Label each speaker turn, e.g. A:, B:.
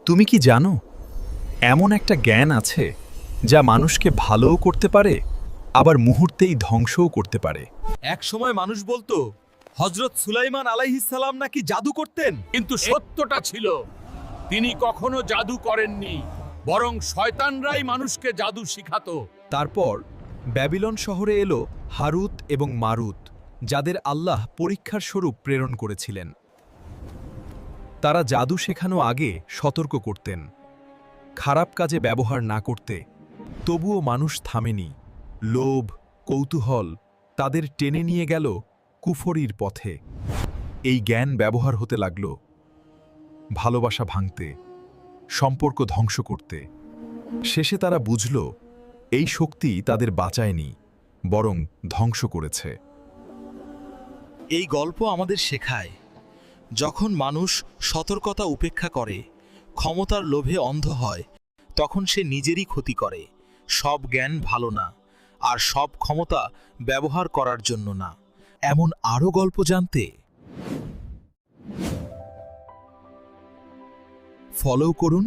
A: তুমি কি জানো এমন একটা জ্ঞান আছে যা মানুষকে ভালোও করতে পারে আবার মুহূর্তেই ধ্বংসও করতে পারে।
B: এক সময় মানুষ বলতো হযরত সুলাইমান আলাইহিস সালাম নাকি জাদু করতেন,
C: কিন্তু সত্যটা ছিল তিনি কখনো জাদু করেননি, বরং শয়তানরাই মানুষকে জাদু শিখাতো।
A: তারপর ব্যাবিলন শহরে এলো হারুত এবং মারুত, যাদের আল্লাহ পরীক্ষার স্বরূপ প্রেরণ করেছিলেন। তারা জাদু শেখানো আগে সতর্ক করতেন, খারাপ কাজে ব্যবহার না করতে। তবুও মানুষ থামেনি। লোভ, কৌতূহল তাদের টেনে নিয়ে গেল কুফরির পথে। এই জ্ঞান ব্যবহার হতে লাগল ভালোবাসা ভাঙতে, সম্পর্ক ধ্বংস করতে। শেষে তারা বুঝল এই শক্তি তাদের বাঁচায়নি, বরং ধ্বংস করেছে।
B: এই গল্প আমাদের শেখায় যখন মানুষ সতর্কতা উপেক্ষা করে, ক্ষমতার লোভে অন্ধ হয়, তখন সে নিজেরই ক্ষতি করে। সব জ্ঞান ভালো না, আর সব ক্ষমতা ব্যবহার করার জন্য না। এমন আরও গল্প জানতে ফলো করুন